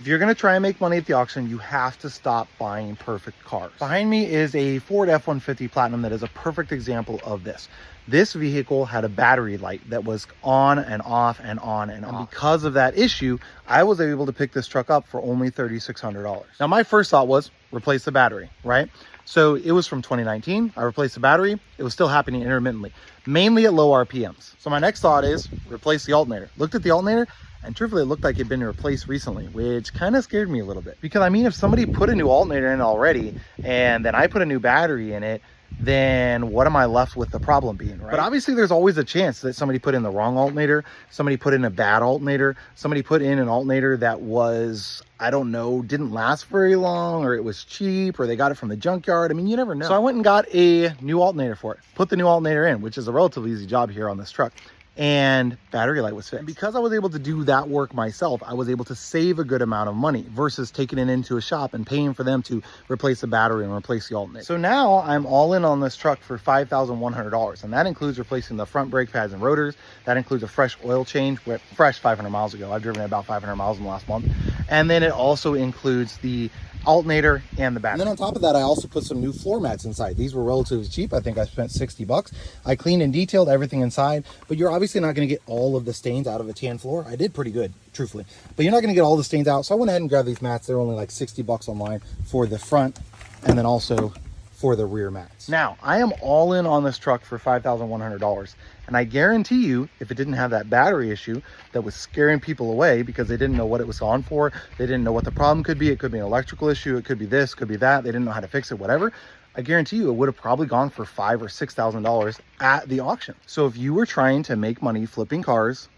If you're going to try and make money at the auction, you have to stop buying perfect cars. Behind me is a Ford F-150 Platinum that is a perfect example of this. This vehicle had a battery light that was on and off and on and off. And because of that issue, I was able to pick this truck up for only $3,600. Now, my first thought was replace the battery, right? So it was from 2019. I replaced the battery. It was still happening intermittently, mainly at low RPMs. So my next thought is replace the alternator. Looked at the alternator, and truthfully, it looked like it had been replaced recently, which kind of scared me a little bit. Because I mean, if somebody put a new alternator in already, and then I put a new battery in it, then what am I left with the problem being, right? But obviously there's always a chance that somebody put in the wrong alternator, somebody put in a bad alternator, somebody put in an alternator that was, I don't know, didn't last very long, or it was cheap, or they got it from the junkyard. I mean, you never know. So I went and got a new alternator for it, put the new alternator in, which is a relatively easy job here on this truck. And battery light was fixed. And because I was able to do that work myself, I was able to save a good amount of money versus taking it into a shop and paying for them to replace the battery and replace the alternator. So now I'm all in on this truck for $5,100. And that includes replacing the front brake pads and rotors. That includes a fresh oil change, fresh 500 miles ago. I've driven about 500 miles in the last month. And then it also includes the alternator and the battery. And then on top of that, I also put some new floor mats inside. These were relatively cheap. I think I spent 60 bucks. I cleaned and detailed everything inside, but you're obviously not going to get all of the stains out of a tan floor. I did pretty good, truthfully, but you're not going to get all the stains out. So I went ahead and grabbed these mats. They're only like 60 bucks online for the front and then also for the rear mats. Now, I am all in on this truck for $5,100. And I guarantee you, if it didn't have that battery issue that was scaring people away because they didn't know what it was on for, they didn't know what the problem could be. It could be an electrical issue. It could be this, could be that. They didn't know how to fix it, whatever. I guarantee you it would have probably gone for $5,000 or $6,000 at the auction. So if you were trying to make money flipping cars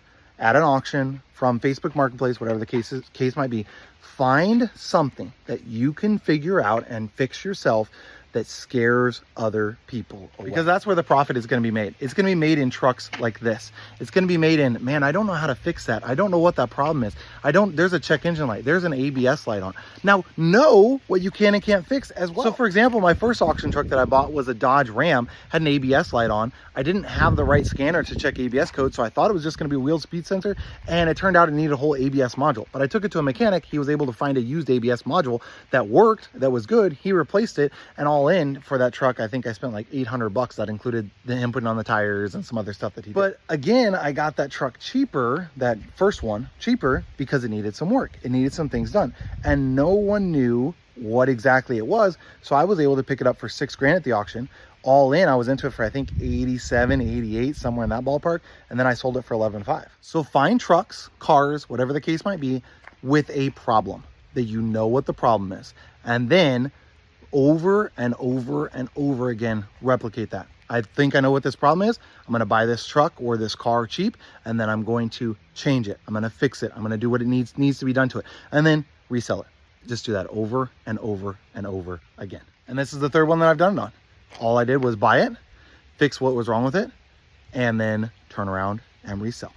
at an auction from Facebook Marketplace, whatever the case might be, find something that you can figure out and fix yourself that scares other people away. Because that's where the profit is going to be made. It's going to be made in trucks like this. It's going to be made in, man, I don't know how to fix that. I don't know what that problem is. There's a check engine light. There's an ABS light on. Now, know what you can and can't fix as well. So for example, my first auction truck that I bought was a Dodge Ram, had an ABS light on. I didn't have the right scanner to check ABS code, so I thought it was just going to be a wheel speed sensor, and it turned out it needed a whole ABS module. But I took it to a mechanic. He was able to find a used ABS module that worked, that was good. He replaced it, and all in for that truck, I think I spent like 800 bucks. That included him putting on the tires and some other stuff that he did. But again, I got that truck cheaper, that first one cheaper, because it needed some work. It needed some things done, and no one knew what exactly it was. So I was able to pick it up for $6,000 at the auction. All in, I was into it for I think 87, 88, somewhere in that ballpark. And then I sold it for 11.5. So find trucks, cars, whatever the case might be, with a problem that you know what the problem is. And then over and over and over again, replicate that. I think I know what this problem is. I'm going to buy this truck or this car cheap, and then I'm going to change it. I'm going to fix it. I'm going to do what it needs to be done to it, and then resell it. Just do that over and over and over again. And this is the third one that I've done it on. All I did was buy it, fix what was wrong with it, and then turn around and resell.